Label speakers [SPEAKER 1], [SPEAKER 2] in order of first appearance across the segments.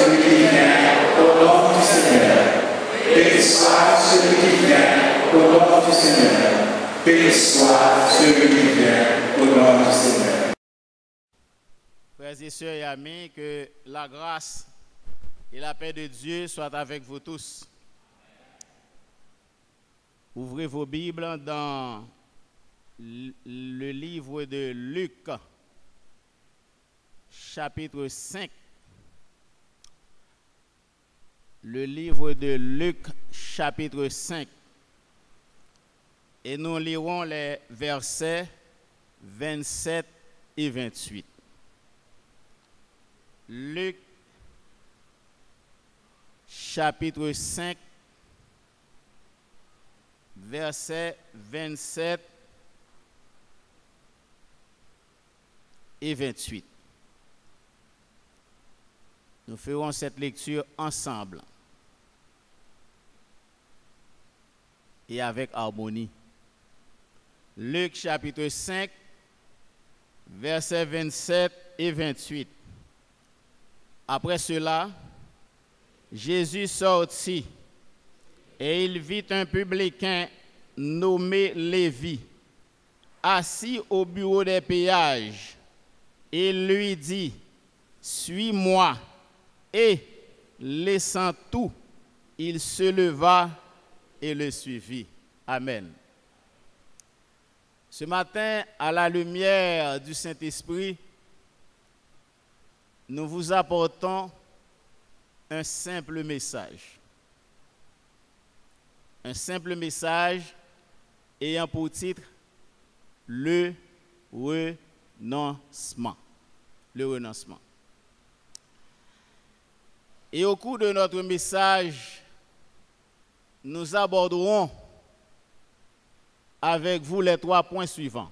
[SPEAKER 1] celui qui vient au nom du Seigneur. Béni soit celui qui vient au nom du Seigneur. Béni soit celui qui vient au nom du Seigneur.
[SPEAKER 2] Frères et sœurs et amis, que la grâce et la paix de Dieu soient avec vous tous. Ouvrez vos Bibles dans le livre de Luc, chapitre 5. Le livre de Luc, chapitre 5. Et nous lirons les versets 27 et 28. Luc, chapitre 5, versets 27 et 28. Nous ferons cette lecture ensemble et avec harmonie. Luc chapitre 5, versets 27 et 28. Après cela, Jésus sortit et il vit un publicain nommé Lévi, assis au bureau des péages. Il lui dit, « Suis-moi ». Et, laissant tout, il se leva et le suivit. Amen. Ce matin, à la lumière du Saint-Esprit, nous vous apportons un simple message. Un simple message ayant pour titre le renoncement. Le renoncement. Et au cours de notre message, nous aborderons avec vous les 3 points suivants.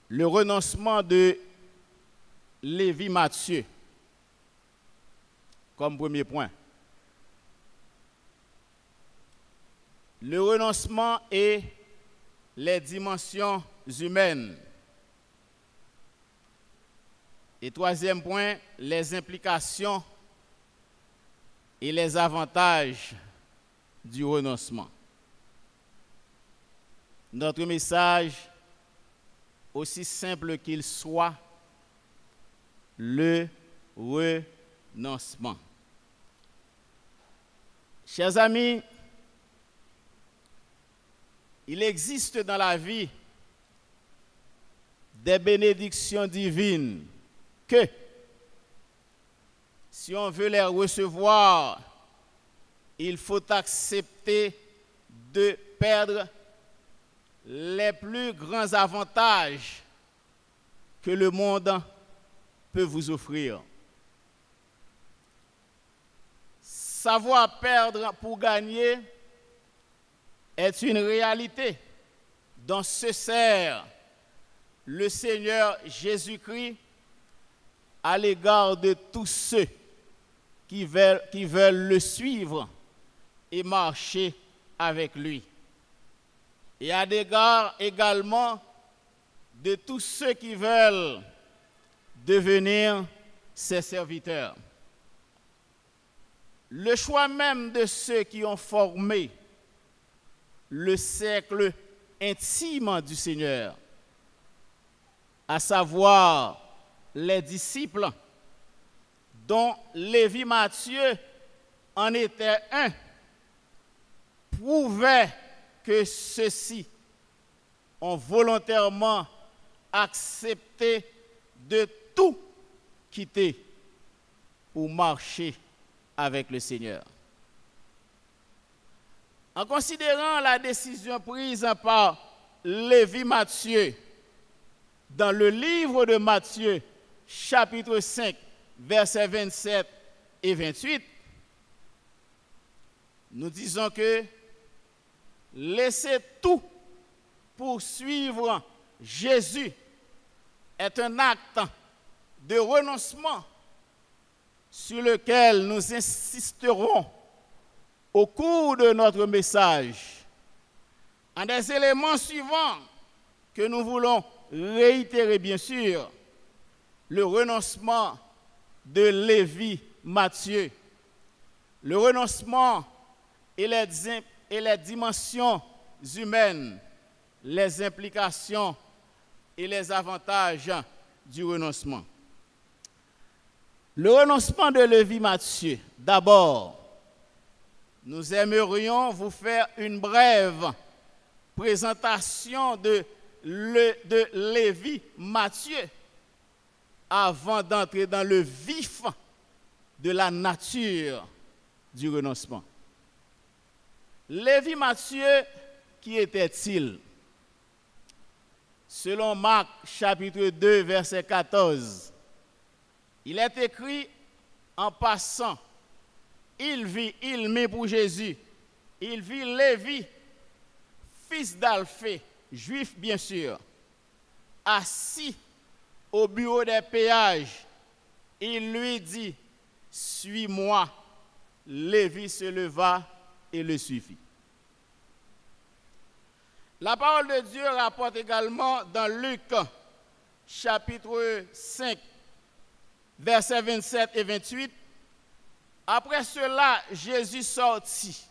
[SPEAKER 2] Le renoncement de Lévi Matthieu, comme premier point. Le renoncement et les dimensions humaines. Et 3e point, les implications et les avantages du renoncement. Notre message, aussi simple qu'il soit, le renoncement. Chers amis, il existe dans la vie des bénédictions divines que, si on veut les recevoir, il faut accepter de perdre les plus grands avantages que le monde peut vous offrir. Savoir perdre pour gagner est une réalité dont se sert le Seigneur Jésus-Christ à l'égard de tous ceux qui veulent le suivre et marcher avec lui. Et à l'égard également de tous ceux qui veulent devenir ses serviteurs. Le choix même de ceux qui ont formé le cercle intime du Seigneur, à savoir les disciples, dont Lévi Matthieu en était un, prouvait que ceux-ci ont volontairement accepté de tout quitter pour marcher avec le Seigneur. En considérant la décision prise par Lévi Matthieu dans le livre de Matthieu, chapitre 5, versets 27 et 28, nous disons que laisser tout pour suivre Jésus est un acte de renoncement sur lequel nous insisterons au cours de notre message, en des éléments suivants que nous voulons réitérer bien sûr. Le renoncement de Lévi Matthieu. Le renoncement et les dimensions humaines, les implications et les avantages du renoncement. Le renoncement de Lévi Matthieu. D'abord, nous aimerions vous faire une brève présentation de Lévi Matthieu avant d'entrer dans le vif de la nature du renoncement. Lévi Matthieu, qui était-il? Selon Marc chapitre 2, verset 14, il est écrit en passant, il mit pour Jésus, il vit Lévi, fils d'Alphée, juif bien sûr, assis au bureau des péages. Il lui dit, suis-moi. Lévi se leva et le suivit. La parole de Dieu rapporte également dans Luc chapitre 5, versets 27 et 28. Après cela, Jésus sortit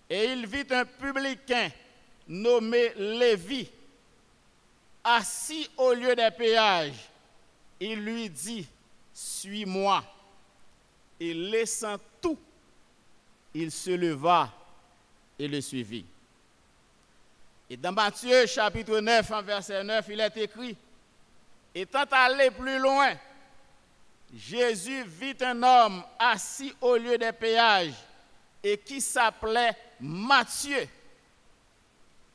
[SPEAKER 2] et il vit un publicain nommé Lévi, assis au lieu des péages. Il lui dit, suis-moi. Et laissant tout, il se leva et le suivit. Et dans Matthieu chapitre 9, en verset 9, il est écrit, étant allé plus loin, Jésus vit un homme assis au lieu des péages et qui s'appelait Matthieu.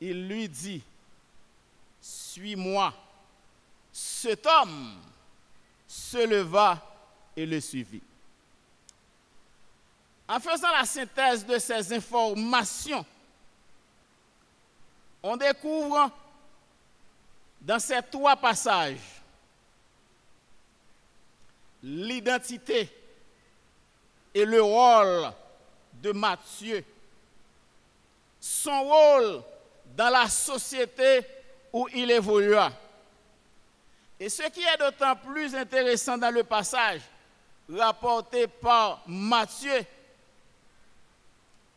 [SPEAKER 2] Il lui dit, suis-moi. Cet homme se leva et le suivit. En faisant la synthèse de ces informations, on découvre dans ces trois passages l'identité et le rôle de Matthieu, son rôle dans la société où il évolua. Et ce qui est d'autant plus intéressant dans le passage rapporté par Matthieu,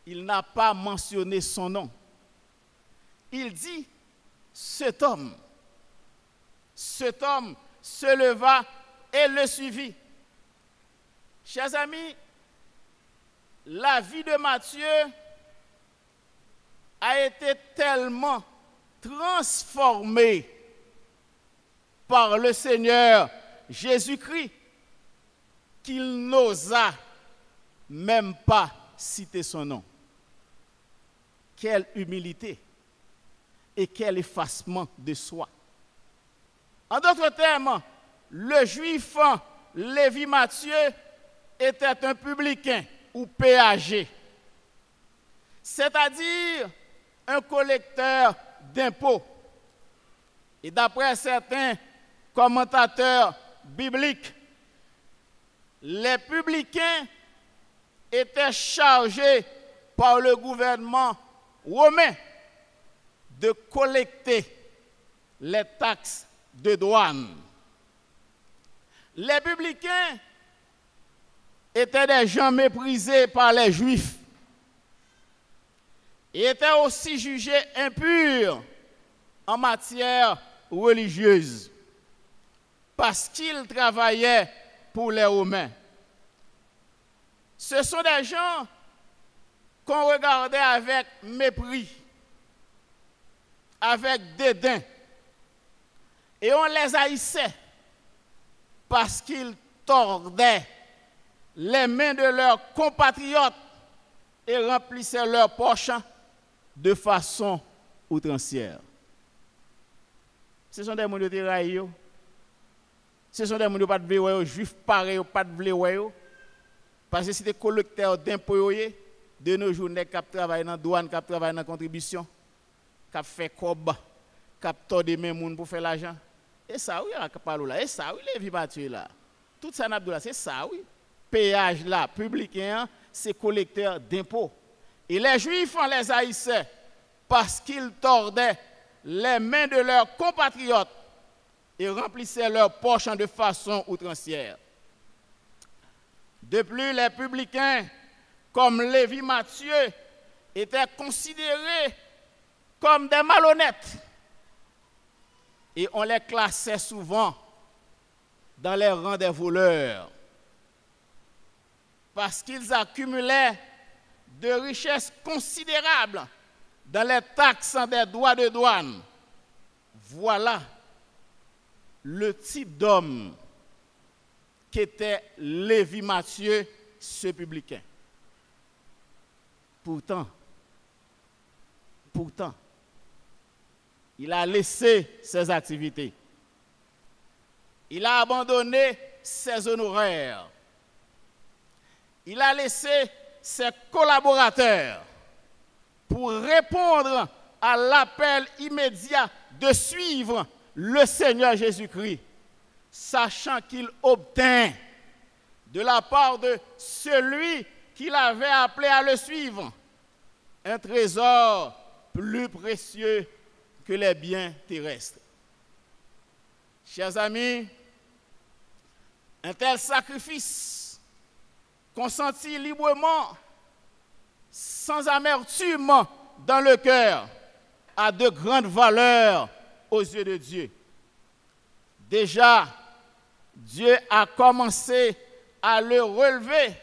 [SPEAKER 2] il n'a pas mentionné son nom. Il dit, cet homme se leva et le suivit. Chers amis, la vie de Matthieu a été tellement transformée par le Seigneur Jésus-Christ qu'il n'osa même pas citer son nom. Quelle humilité et quel effacement de soi. En d'autres termes, le juif Lévi Matthieu était un publicain ou péager, c'est-à-dire un collecteur d'impôts. Et d'après certains commentateurs bibliques, les publicains étaient chargés par le gouvernement romain de collecter les taxes de douane. Les publicains étaient des gens méprisés par les Juifs et étaient aussi jugés impurs en matière religieuse parce qu'ils travaillaient pour les Romains. Ce sont des gens qu'on regardait avec mépris, avec dédain, et on les haïssait parce qu'ils tordaient les mains de leurs compatriotes et remplissaient leurs poches de façon outrancière. Ce sont des gens de terraille. Ce sont des gens qui pas de vouer juifs pareils, pas de vouer. Parce que si des collecteurs d'impôts, de nos journées, qui travaillent dans la douane, qui travaillent dans la contribution, qui fait cob, qui tord des mains pour faire l'argent. Et ça, oui, et ça, oui, Lévi Matthieu là. Tout ça, c'est ça, oui. Péage là, publicain, c'est collecteur d'impôts. Et les Juifs, on les haïssait parce qu'ils tordaient les mains de leurs compatriotes et remplissaient leurs poches de façon outrancière. De plus, les publicains, comme Lévi Matthieu, étaient considérés comme des malhonnêtes. Et on les classait souvent dans les rangs des voleurs. Parce qu'ils accumulaient de richesses considérables dans les taxes des droits de douane. Voilà le type d'homme qu'était Lévi Matthieu, ce publicain. Pourtant, il a laissé ses activités. Il a abandonné ses honoraires. Il a laissé ses collaborateurs pour répondre à l'appel immédiat de suivre le Seigneur Jésus-Christ, sachant qu'il obtint de la part de celui qu'il avait appelé à le suivre un trésor plus précieux que les biens terrestres. Chers amis, un tel sacrifice consenti librement, sans amertume dans le cœur, a de grandes valeurs aux yeux de Dieu. Déjà, Dieu a commencé à le relever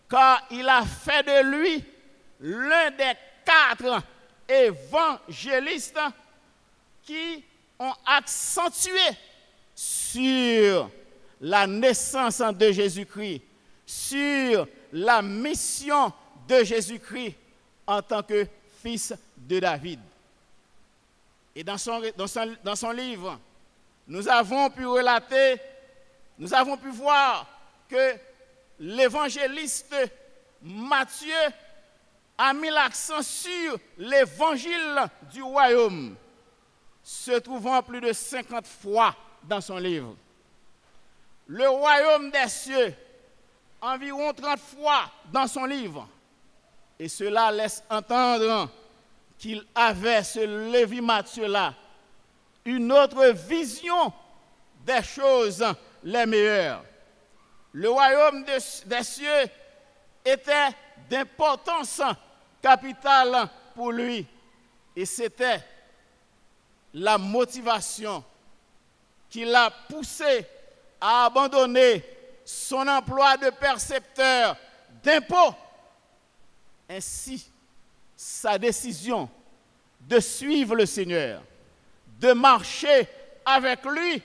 [SPEAKER 2] car il a fait de lui l'un des 4 évangélistes qui ont accentué sur la naissance de Jésus-Christ, sur la mission de Jésus-Christ en tant que fils de David. Et dans son livre, nous avons pu relater, nous avons pu voir que l'évangéliste Matthieu a mis l'accent sur l'évangile du royaume, se trouvant plus de 50 fois dans son livre. Le royaume des cieux, environ 30 fois dans son livre. Et cela laisse entendre qu'il avait, ce Lévi Matthieu-là, une autre vision des choses les meilleures. Le royaume des cieux était d'importance capitale pour lui. Et c'était la motivation qui l'a poussé à abandonner son emploi de percepteur d'impôts. Ainsi, sa décision de suivre le Seigneur, de marcher avec lui,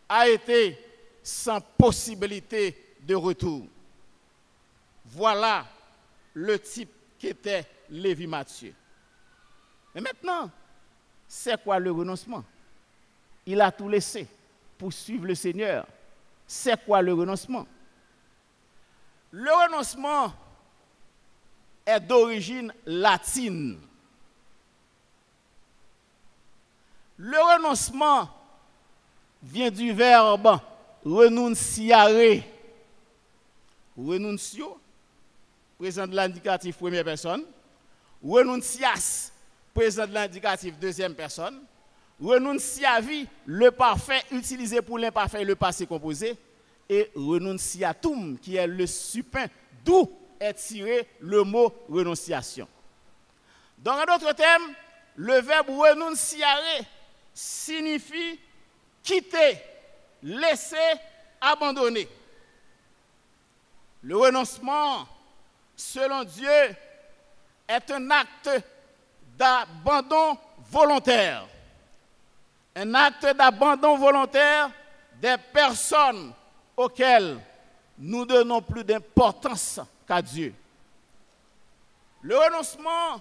[SPEAKER 2] a été sans possibilité de retour. Voilà le type qu'était Lévi Matthieu. Et maintenant, c'est quoi le renoncement? Il a tout laissé pour suivre le Seigneur. C'est quoi le renoncement? Le renoncement est d'origine latine. Le renoncement vient du verbe renunciare. Renuncio, présent de l'indicatif première personne. Renuncias, présent de l'indicatif deuxième personne. Renunciavi, le parfait utilisé pour l'imparfait, le passé composé. Et renunciatum, qui est le supin, d'où est tiré le mot renonciation. Dans un autre terme, le verbe renunciare signifie quitter, laisser, abandonner. Le renoncement, selon Dieu, est un acte d'abandon volontaire. Un acte d'abandon volontaire des personnes auxquelles nous donnons plus d'importance qu'à Dieu. Le renoncement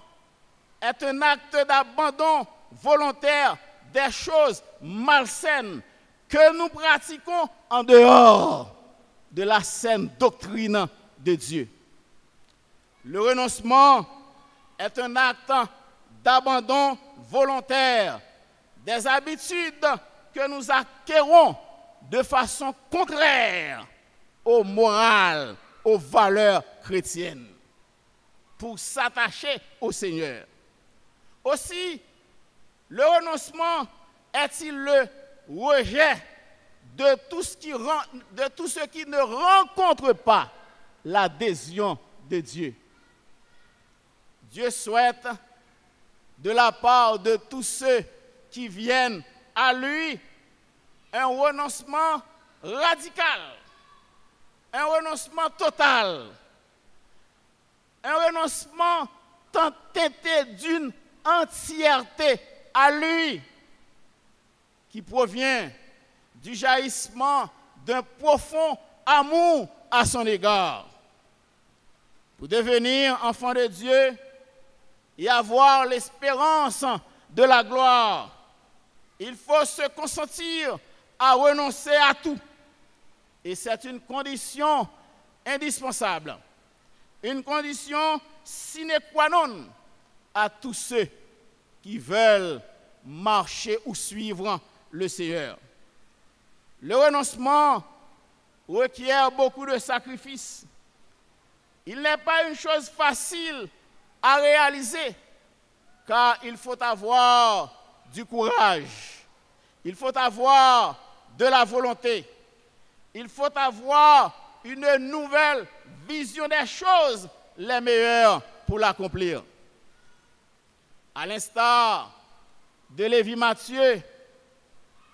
[SPEAKER 2] est un acte d'abandon volontaire des choses malsaines que nous pratiquons en dehors de la saine doctrine de Dieu. Le renoncement est un acte d'abandon volontaire des habitudes que nous acquérons de façon contraire aux morales, aux valeurs chrétiennes, pour s'attacher au Seigneur. Aussi, le renoncement est-il le rejet de tout ce qui ne rencontre pas l'adhésion de Dieu. Dieu souhaite, de la part de tous ceux qui viennent à lui, un renoncement radical, un renoncement total, un renoncement teinté d'une entièreté à lui, qui provient du jaillissement d'un profond amour à son égard. Pour devenir enfant de Dieu et avoir l'espérance de la gloire, il faut se consentir à renoncer à tout. Et c'est une condition indispensable, une condition sine qua non à tous ceux qui veulent marcher ou suivre le Seigneur. Le renoncement requiert beaucoup de sacrifices. Il n'est pas une chose facile à réaliser, car il faut avoir du courage, il faut avoir de la volonté, il faut avoir une nouvelle vision des choses les meilleures pour l'accomplir. À l'instar de Lévi Matthieu,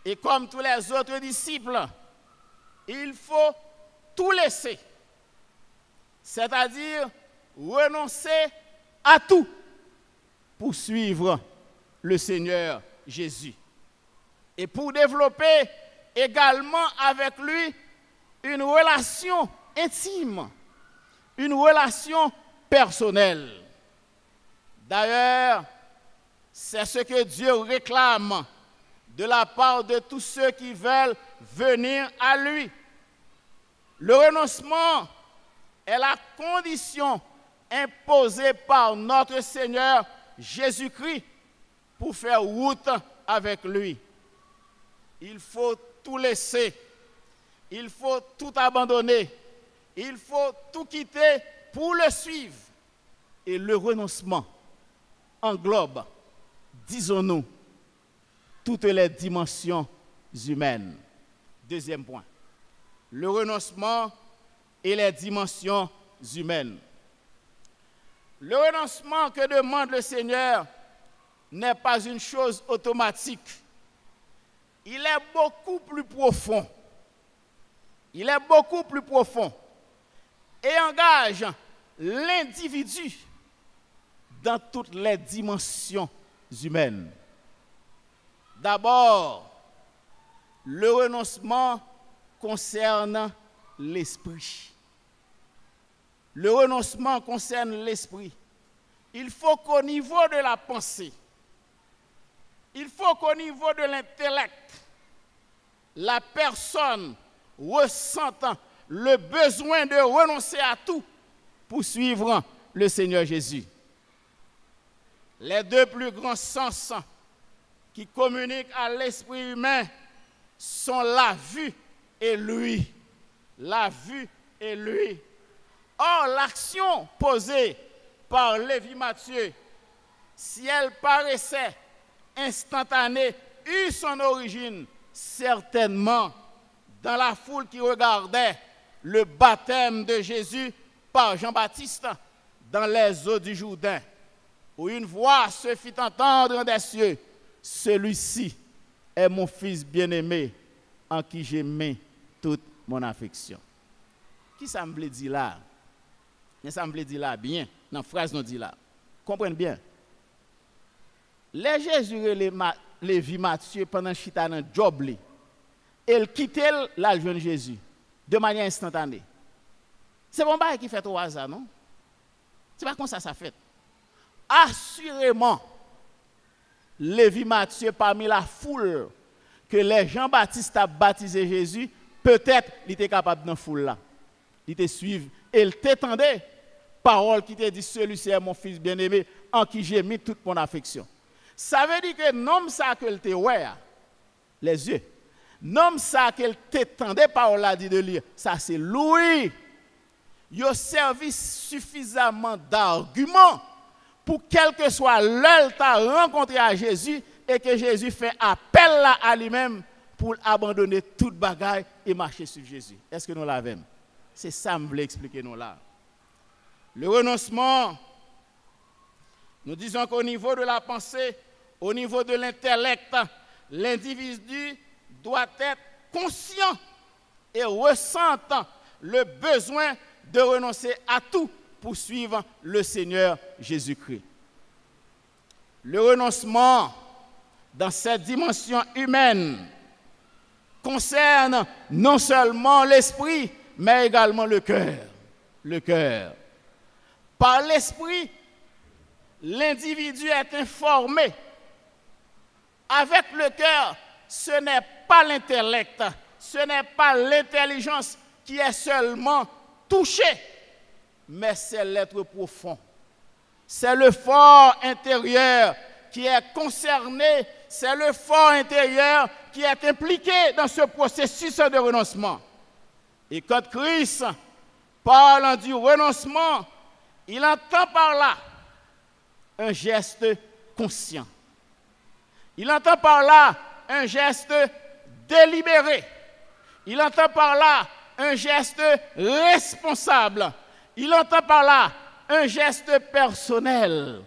[SPEAKER 2] et comme tous les autres disciples, il faut tout laisser, c'est-à-dire renoncer à tout pour suivre le Seigneur Jésus. Et pour développer également avec lui une relation intime, une relation personnelle. D'ailleurs, c'est ce que Dieu réclame de la part de tous ceux qui veulent venir à lui. Le renoncement est la condition imposée par notre Seigneur Jésus-Christ pour faire route avec lui. Il faut tout laisser, il faut tout abandonner, il faut tout quitter pour le suivre. Et le renoncement englobe, disons-nous, toutes les dimensions humaines. Deuxième point, le renoncement et les dimensions humaines. Le renoncement que demande le Seigneur n'est pas une chose automatique. Il est beaucoup plus profond. Il est beaucoup plus profond et engage l'individu dans toutes les dimensions humaines. D'abord, le renoncement concerne l'esprit. Le renoncement concerne l'esprit. Il faut qu'au niveau de la pensée, il faut qu'au niveau de l'intellect, la personne ressente le besoin de renoncer à tout pour suivre le Seigneur Jésus. Les deux plus grands sens qui communiquent à l'esprit humain sont la vue et l'ouïe. La vue et l'ouïe. Or, l'action posée par Lévi Matthieu, si elle paraissait instantanée, eut son origine certainement dans la foule qui regardait le baptême de Jésus par Jean-Baptiste dans les eaux du Jourdain, où une voix se fit entendre des cieux. Celui-ci est mon fils bien-aimé, en qui j'ai mis toute mon affection. Qui ça me veut dire là? Mais ça me veut dire là bien, dans la phrase nous dit là. Comprenez bien. Les Jésus et Lévi Matthieu pendant chita dans job li, elle quittait la jeune Jésus de manière instantanée. C'est bon bail qui fait au hasard, non? C'est pas comme ça fait. Assurément, Lévi Matthieu parmi la foule que les Jean-Baptiste a baptisé Jésus, peut-être il était capable dans la foule là. Il te suivre et il t'étendait parole qui te dit celui-ci est mon fils bien-aimé en qui j'ai mis toute mon affection. Ça veut dire que non ça que te ouais les yeux. Non ça qu'elle t'étendait parole là dit de lire, ça c'est Louis. Il a servi suffisamment d'arguments pour quel que soit l'heure tu as rencontré à Jésus et que Jésus fait appel à lui-même pour abandonner toute bagaille et marcher sur Jésus. Est-ce que nous l'avons? C'est ça que je voulais expliquer nous là. Le renoncement, nous disons qu'au niveau de la pensée, au niveau de l'intellect, l'individu doit être conscient et ressentant le besoin de renoncer à tout pour suivre le Seigneur Jésus-Christ. Le renoncement dans cette dimension humaine concerne non seulement l'esprit, mais également le cœur. Le cœur. Par l'esprit, l'individu est informé. Avec le cœur, ce n'est pas l'intellect, ce n'est pas l'intelligence qui est seulement touchée, mais c'est l'être profond. C'est le fort intérieur qui est concerné, c'est le fort intérieur qui est impliqué dans ce processus de renoncement. Et quand Christ parle du renoncement, il entend par là un geste conscient. Il entend par là un geste délibéré. Il entend par là un geste responsable. Il entend par là un geste personnel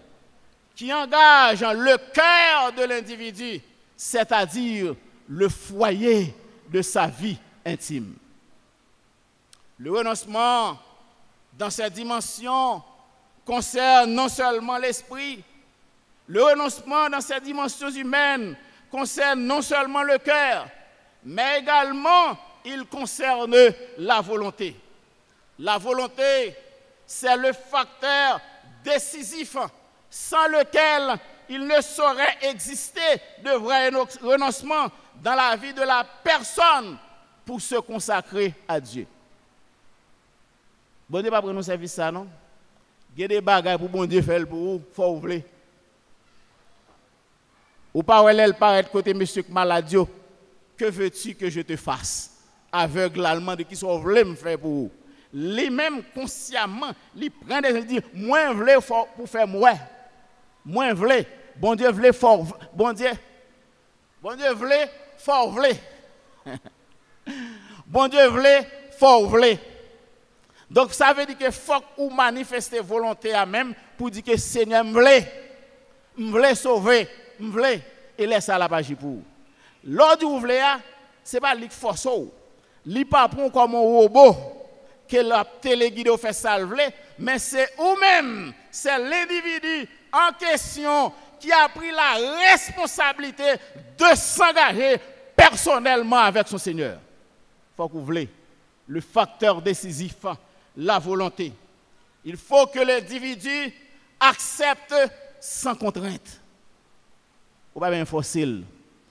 [SPEAKER 2] qui engage le cœur de l'individu, c'est-à-dire le foyer de sa vie intime. Le renoncement, dans cette dimension, concerne non seulement l'esprit, le renoncement dans cette dimension humaine concerne non seulement le cœur, mais également il concerne la volonté. La volonté, c'est le facteur décisif sans lequel il ne saurait exister de vrai renoncement dans la vie de la personne pour se consacrer à Dieu. Bon Dieu pas prendre nos services ça non? Il y a des bagages pour bon Dieu faire pour vous, faut ouvrir. Ou pas elle paraît côté monsieur Maladio, que veux-tu que je te fasse? Aveugle allemand de qui sont voulez me faire pour vous. Lui-même consciemment, il prend des dit moins voulez pour faire moi. Moins voulez. Bon Dieu voulait fort bon Dieu voulait fort voulait. Bon Dieu voulait fort voulait. Donc ça veut dire que faut ou manifester volonté à même pour dire que Seigneur me voulait sauver, me voulait et laisse à la page pour. Lors du voulez c'est pas lui force ou. Li pas prend comme un robot que la téléguide fait salver, mais c'est ou-même, c'est l'individu en question qui a pris la responsabilité de s'engager personnellement avec son Seigneur. Faut que vous voulez le facteur décisif, la volonté. Il faut que l'individu accepte sans contrainte. Ou pas bien fossile.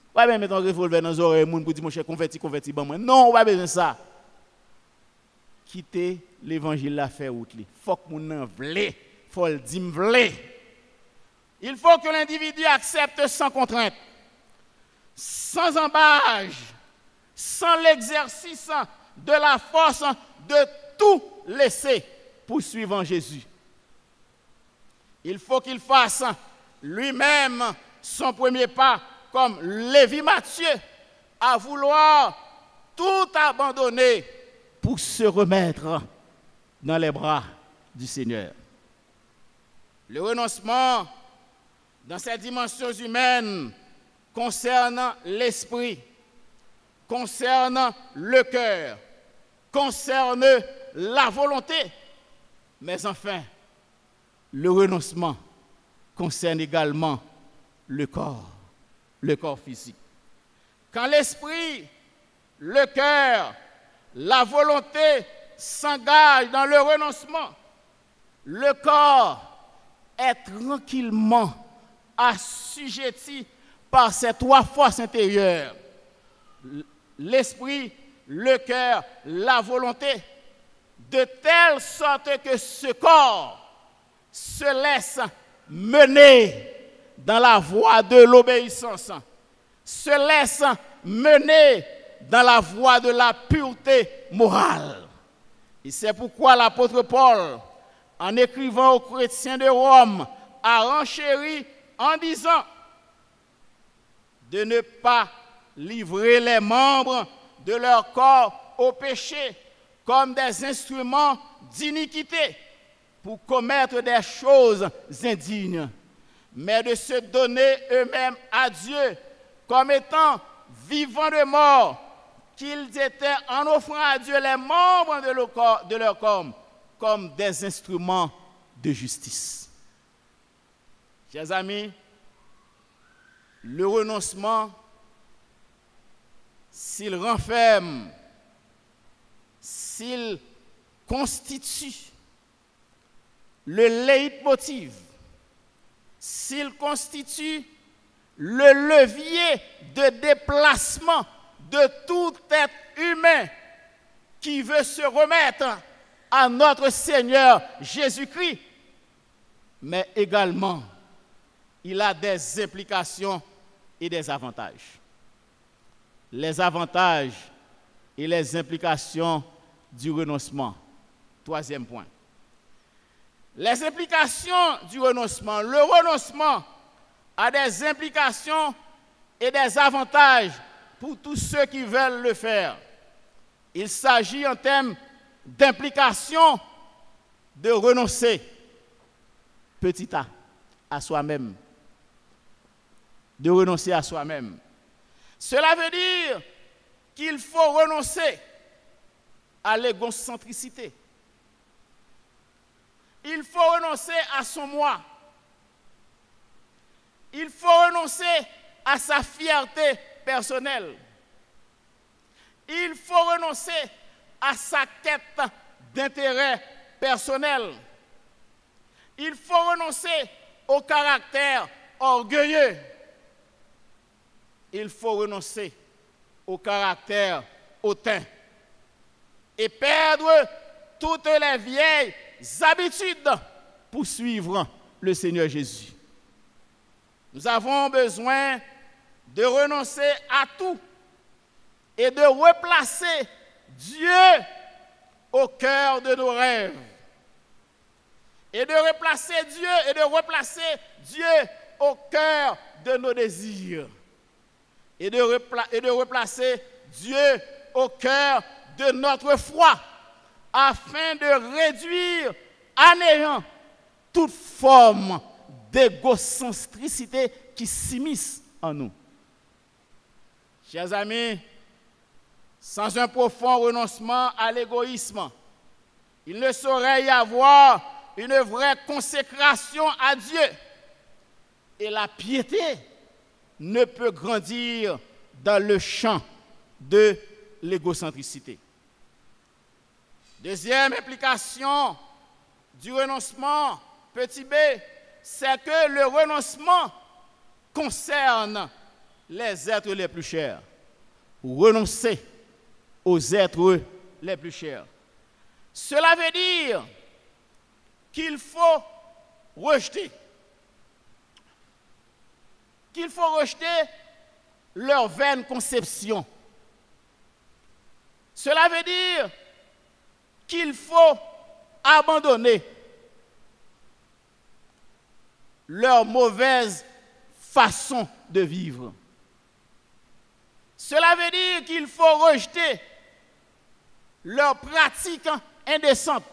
[SPEAKER 2] Ou pas bien mettre un revolver dans les oreilles pour dire mon cher converti bon moi. Non, ou pas besoin de ça. Quitter l'évangile la faire route li. Faut que mon vle, faut le dire vle. Il faut que l'individu accepte sans contrainte, sans embâche, sans l'exercice de la force de tout laisser pour suivre Jésus. Il faut qu'il fasse lui-même son premier pas comme Lévi Matthieu à vouloir tout abandonner pour se remettre dans les bras du Seigneur. Le renoncement dans ces dimensions humaines concerne l'esprit, concerne le cœur, concerne la volonté, mais enfin, le renoncement concerne également le corps physique. Quand l'esprit, le cœur, la volonté s'engagent dans le renoncement, le corps est tranquillement assujetti par ces trois forces intérieures, l'esprit, le cœur, la volonté, de telle sorte que ce corps se laisse mener dans la voie de l'obéissance, se laisse mener dans la voie de la pureté morale. Et c'est pourquoi l'apôtre Paul, en écrivant aux chrétiens de Rome, a renchéri en disant de ne pas livrer les membres de leur corps au péché comme des instruments d'iniquité pour commettre des choses indignes, mais de se donner eux-mêmes à Dieu comme étant vivants de mort, qu'ils étaient en offrant à Dieu les membres de leur corps comme des instruments de justice. Chers amis, le renoncement, s'il renferme, s'il constitue le leitmotiv, s'il constitue le levier de déplacement de tout être humain qui veut se remettre à notre Seigneur Jésus-Christ, mais également, il a des implications et des avantages. Les avantages et les implications du renoncement. Troisième point. Les implications du renoncement. Le renoncement a des implications et des avantages pour tous ceux qui veulent le faire. Il s'agit en termes d'implication de renoncer petit a à soi-même. De renoncer à soi-même. Cela veut dire qu'il faut renoncer à l'égocentricité. Il faut renoncer à son moi. Il faut renoncer à sa fierté personnelle. Il faut renoncer à sa quête d'intérêt personnel. Il faut renoncer au caractère orgueilleux. Il faut renoncer au caractère hautain et perdre toutes les vieilles habitudes pour suivre le Seigneur Jésus. Nous avons besoin de renoncer à tout et de replacer Dieu au cœur de nos rêves. Et de replacer Dieu au cœur de nos désirs. Et de replacer Dieu au cœur de notre foi, afin de réduire à néant toute forme d'égocentricité qui s'immisce en nous. Chers amis, sans un profond renoncement à l'égoïsme, il ne saurait y avoir une vraie consécration à Dieu. Et la piété ne peut grandir dans le champ de l'égocentricité. Deuxième implication du renoncement, petit b, c'est que le renoncement concerne les êtres les plus chers. Renoncer aux êtres les plus chers. Cela veut dire qu'il faut rejeter leur vaine conception. Cela veut dire qu'il faut abandonner leur mauvaise façon de vivre. Cela veut dire qu'il faut rejeter leurs pratiques indécentes.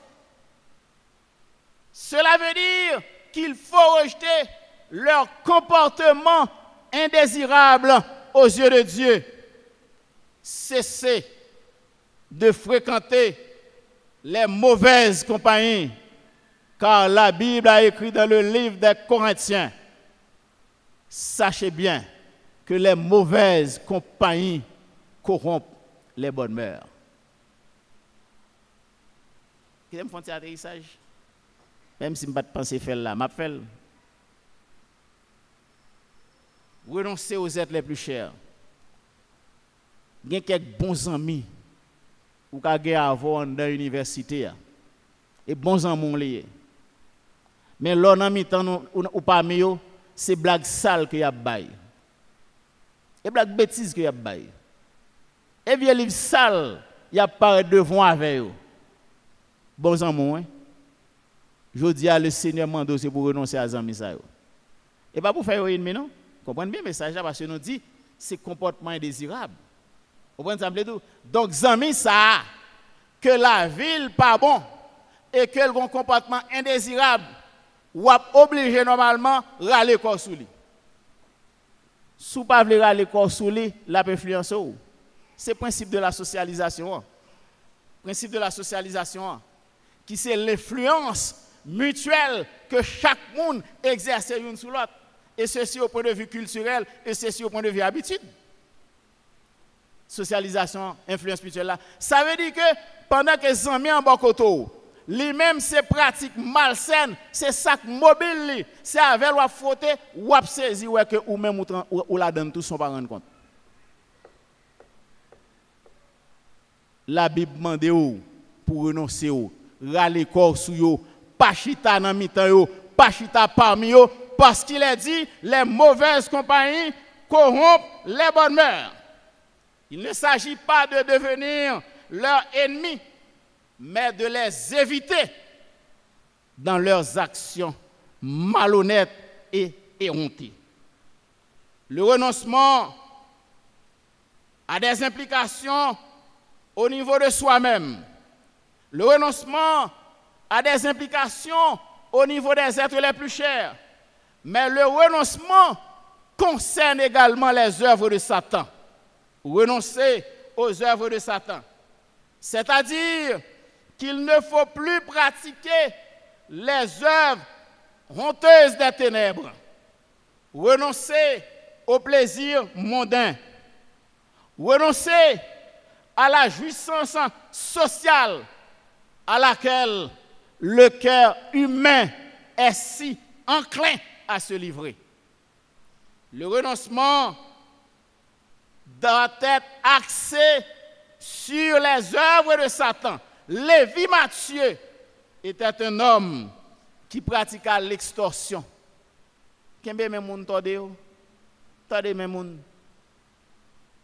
[SPEAKER 2] Cela veut dire qu'il faut rejeter leur comportement indésirable aux yeux de Dieu. Cessez de fréquenter les mauvaises compagnies, car la Bible a écrit dans le livre des Corinthiens, sachez bien que les mauvaises compagnies corrompent les bonnes mœurs. Qui aime faire un atterrissage? Même si je ne pas penser faire là, je fais. Renoncer aux êtres les plus chers. Il y a quelques bons amis ou qui avoir dans l'université et bons amis liés. Mais l'on a mis temps ou parmi eux, c'est blague sale que y a bail. Et blague bêtise que y a bail. Et vieux livre sale, y a paraît devant avec eux. Bons amis, hein? Je dis à le Seigneur mando c'est pour renoncer à amis ça. Et pas pour faire ennemi non. Comprenez bien le message là parce que nous dit c'est comportement indésirable. Vous comprenez ça? Donc amis ça que la ville pas bon et que le comportement indésirable, ou a obligé normalement râler corps sous lui. Si vous ne pouvez pas râler corps sous lui, la influence. C'est le principe de la socialisation. Le principe de la socialisation, qui c'est l'influence mutuelle que chaque monde exerce l'une sur l'autre. Et ceci au point de vue culturel et ceci au point de vue habitude. Socialisation, influence mutuelle là. Ça veut dire que pendant que les amis en bas côté, lui-même c'est pratique malsaine, c'est sac mobile, c'est avec ou frotter ou saisir ou même ou la donne tout son pas rendre compte. La Bible demande pour renoncer, râler corps sous yo, pas chita dans mi-temps yo, pas chita parmi yo, parce qu'il a dit les mauvaises compagnies corrompent les bonnes mœurs. Il ne s'agit pas de devenir leur ennemi, mais de les éviter dans leurs actions malhonnêtes et éhontées. Le renoncement a des implications au niveau de soi-même. Le renoncement a des implications au niveau des êtres les plus chers. Mais le renoncement concerne également les œuvres de Satan. Renoncer aux œuvres de Satan. C'est-à-dire qu'il ne faut plus pratiquer les œuvres honteuses des ténèbres. Renoncer au plaisir mondain. Renoncer à la jouissance sociale à laquelle le cœur humain est si enclin à se livrer. Le renoncement doit être axé sur les œuvres de Satan. Lévi Matthieu était un homme qui pratiqua l'extorsion. Kembe men moun tade yo? Tade men moun.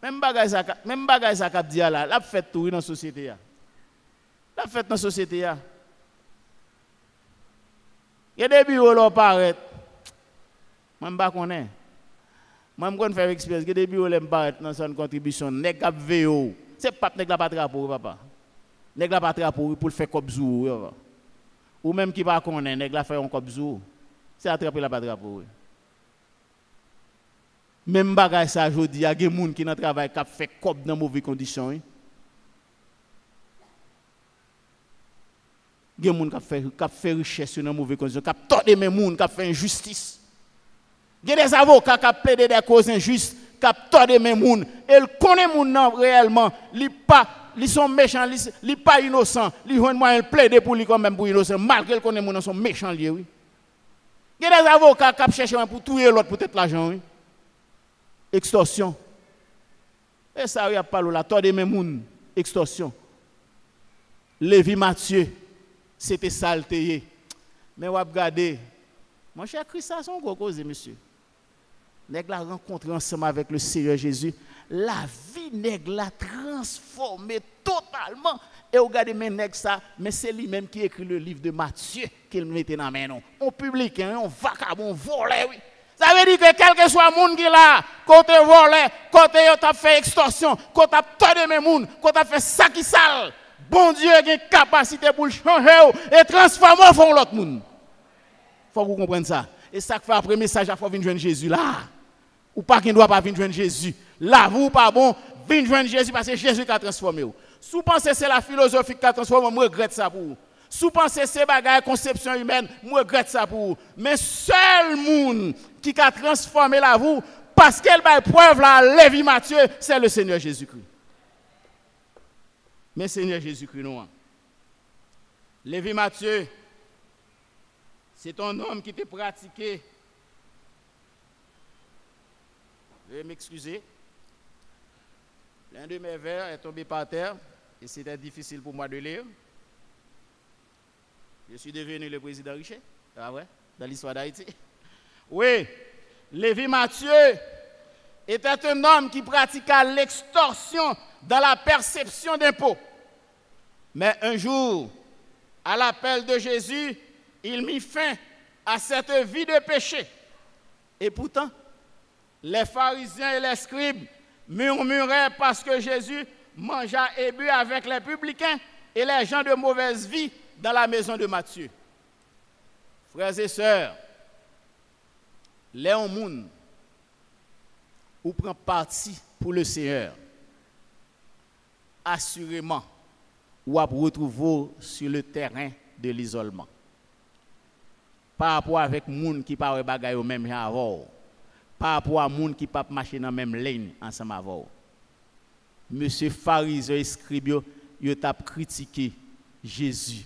[SPEAKER 2] Même bagay ça k'ap di là, la fait tout dans la société ya. La fait dans la société ya. Y a des bureaux là paraît. Moi pas connais. Moi me faire expérience, y a des bureaux là paraît dans son contribution, nèg k'ap veyo. C'est pas nèg la pas trapo papa. Nèg la pas trapo pour faire comme zou. Ou même qui pas connait, nèg la fait un comme zou. C'est attraper la pas trapo. Même bagay ça jodi, il y a des gens qui dans travail qui fait cob dans mauvaises conditions. Il y a des gens qui fait richesse dans mauvaises conditions, qui tordent mes gens, qui fait injustice. Il y a des avocats qui plaident des causes injustes, qui tordent mes gens. Et ils connaissent les gens réellement, ils sont méchants, ils ne sont pas innocents. Ils ont moyen de plaider pour lui comme même pour innocent, malgré qu'ils connaissent les gens sont méchants. Il y a des avocats qui cherchent pour tuer l'autre pour peut-être l'argent. Extorsion. Et ça, il y a pas là, toi de mes extorsion. Lévi Matthieu, c'était saleté. Mais vous regardez, mon cher Christ, ça son gros cause, monsieur. Nèg la rencontré ensemble avec le Seigneur Jésus, la vie nèg la transformée totalement. Et regardez, mais nèg ça, mais c'est lui-même qui écrit le livre de Matthieu qu'il mettait dans la main. On public, on vagabond, volé, oui. Ça veut dire que quel que soit le monde qui est là, côté volé, côté tu fait extorsion, côté tu as mes gens, côté tu fait ça qui sale, bon Dieu a une capacité pour changer et transformer en l'autre monde. Il faut que vous compreniez ça. Et ça fait après message, il faut venir joindre Jésus là. Ou pas qu'il ne doit pas venir joindre Jésus. Là, vous pas bon, venir joindre Jésus parce que Jésus qui a transformé. Si vous pensez que c'est la philosophie qui a transformé, je regrette ça pour vous. Si vous pensez que c'est la conception humaine, je regrette ça pour vous. Mais seul monde qui a transformé la vous, parce qu'elle va preuve là, Lévi Matthieu, c'est le Seigneur Jésus-Christ. Mais Seigneur Jésus-Christ, non. Lévi Matthieu, c'est un homme qui t'a pratiqué. Veuillez m'excuser. L'un de mes vers est tombé par terre et c'était difficile pour moi de lire. Je suis devenu le président Richet, ah ouais, dans l'histoire d'Haïti. Oui, Lévi Matthieu était un homme qui pratiqua l'extorsion dans la perception d'impôts. Mais un jour, à l'appel de Jésus, il mit fin à cette vie de péché. Et pourtant, les pharisiens et les scribes murmuraient parce que Jésus mangea et bu avec les publicains et les gens de mauvaise vie dans la maison de Matthieu. Frères et sœurs, les gens ou prend parti pour le Seigneur, assurément, ou à retrouver sur le terrain de l'isolement. Par rapport avec les gens qui ne parlent pas au même avant, par rapport à les gens qui ne parlent pas marcher dans la même ligne ensemble avant. Monsieur pharisien et scribe, il a critiqué Jésus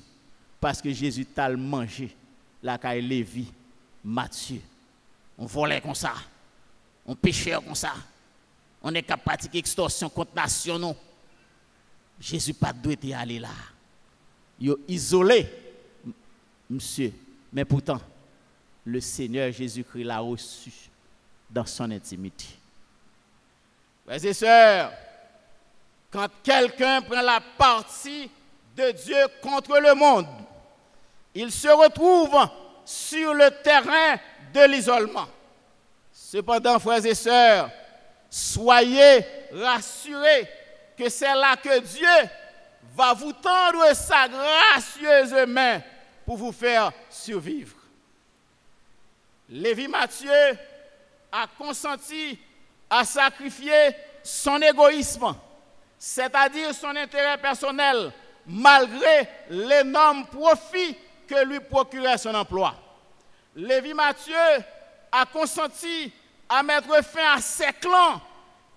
[SPEAKER 2] parce que Jésus t'a mangé la caille Lévi, Matthieu. On volait comme ça, on péchait comme ça, on est capable de pratiquer extorsion contre nationaux. Jésus pas doit aller là. Il est isolé, monsieur, mais pourtant, le Seigneur Jésus-Christ l'a reçu dans son intimité. Frères et sœurs, quand quelqu'un prend la partie de Dieu contre le monde, il se retrouve sur le terrain de l'isolement. Cependant, frères et sœurs, soyez rassurés que c'est là que Dieu va vous tendre sa gracieuse main pour vous faire survivre. Lévi Matthieu a consenti à sacrifier son égoïsme, c'est-à-dire son intérêt personnel, malgré l'énorme profit que lui procurait son emploi. Lévi Matthieu a consenti à mettre fin à ces clans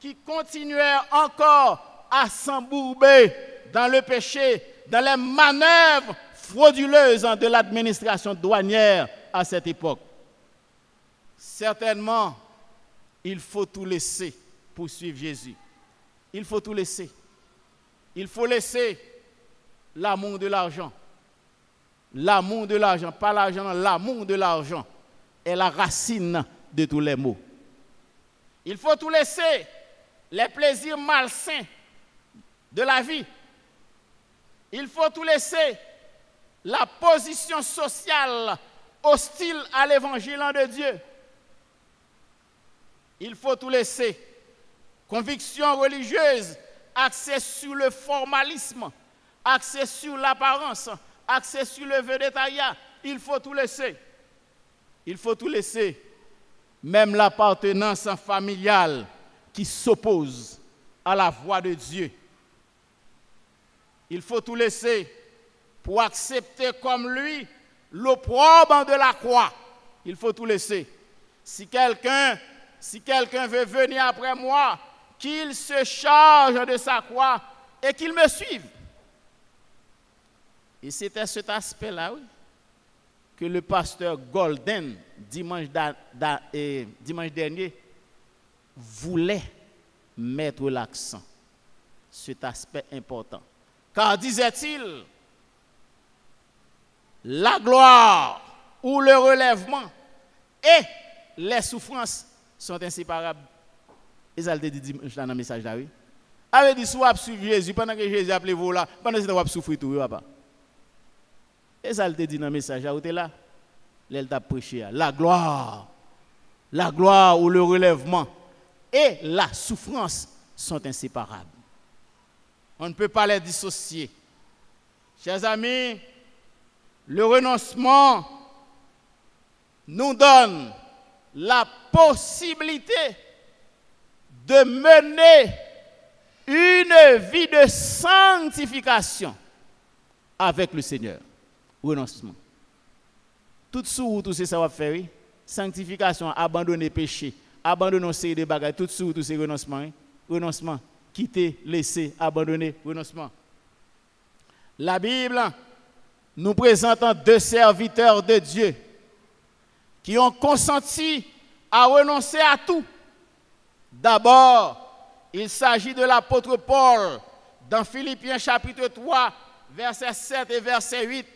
[SPEAKER 2] qui continuaient encore à s'embourber dans le péché, dans les manœuvres frauduleuses de l'administration douanière à cette époque. Certainement, il faut tout laisser pour suivre Jésus. Il faut tout laisser. Il faut laisser l'amour de l'argent. L'amour de l'argent, pas l'argent, l'amour de l'argent est la racine de tous les maux. Il faut tout laisser, les plaisirs malsains de la vie. Il faut tout laisser, la position sociale hostile à l'évangile de Dieu. Il faut tout laisser, conviction religieuse axée sur le formalisme, axée sur l'apparence, axée sur le végétariat. Il faut tout laisser. Il faut tout laisser. Même l'appartenance familiale qui s'oppose à la voix de Dieu. Il faut tout laisser pour accepter comme lui l'opprobre de la croix. Il faut tout laisser. Si quelqu'un veut venir après moi, qu'il se charge de sa croix et qu'il me suive. Et c'était cet aspect-là, oui, que le pasteur Golden, dimanche dernier, voulait mettre l'accent. Cet aspect important. Car, disait-il, la gloire ou le relèvement et les souffrances sont inséparables. Et ça le dit dimanche dans le message là, oui. Avait dit, si vous suivez Jésus, pendant que Jésus appelé vous là, pendant que vous avez souffert tout, papa. Et ça le dit dans le message là, vous êtes là. L'elle t'a prêché. La gloire ou le relèvement et la souffrance sont inséparables. On ne peut pas les dissocier. Chers amis, le renoncement nous donne la possibilité de mener une vie de sanctification avec le Seigneur. Renoncement. Tout c'est ça va faire. Sanctification, abandonner péché, abandonner série de bagages, tout c'est renoncement. Renoncement, quitter, laisser, abandonner, renoncement. La Bible nous présente deux serviteurs de Dieu qui ont consenti à renoncer à tout. D'abord, il s'agit de l'apôtre Paul dans Philippiens chapitre 3, versets 7 et verset 8.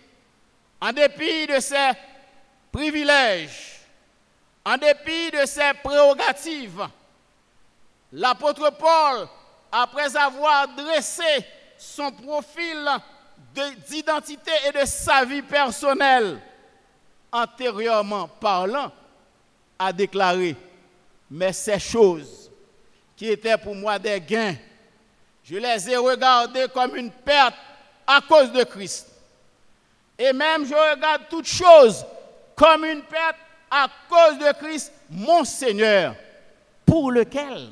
[SPEAKER 2] En dépit de ses privilèges, en dépit de ses prérogatives, l'apôtre Paul, après avoir dressé son profil d'identité et de sa vie personnelle, antérieurement parlant, a déclaré: mais ces choses qui étaient pour moi des gains, je les ai regardées comme une perte à cause de Christ. Et même je regarde toutes choses comme une perte à cause de Christ, mon Seigneur, pour lequel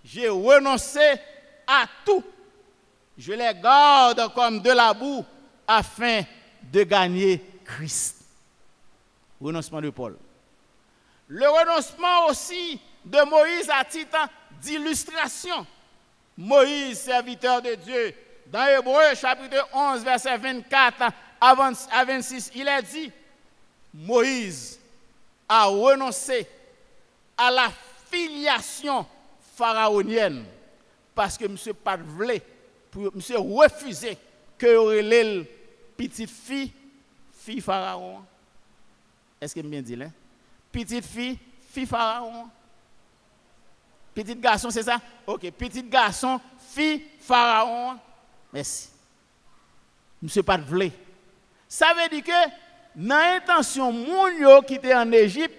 [SPEAKER 2] j'ai renoncé à tout. Je les garde comme de la boue afin de gagner Christ. Renoncement de Paul. Le renoncement aussi de Moïse à titre d'illustration. Moïse, serviteur de Dieu, dans Hébreux chapitre 11, verset 24 à 26, il est dit, Moïse a renoncé à la filiation pharaonienne parce que monsieur pas voulu, monsieur refusé que aurait petite fille pharaon. Est-ce que bien dit là? Petite fille pharaon. Petit garçon, c'est ça? OK, petit garçon, fille pharaon. Merci. Monsieur pas voulu. Ça veut dire que dans l'intention moun yo qui était en Égypte,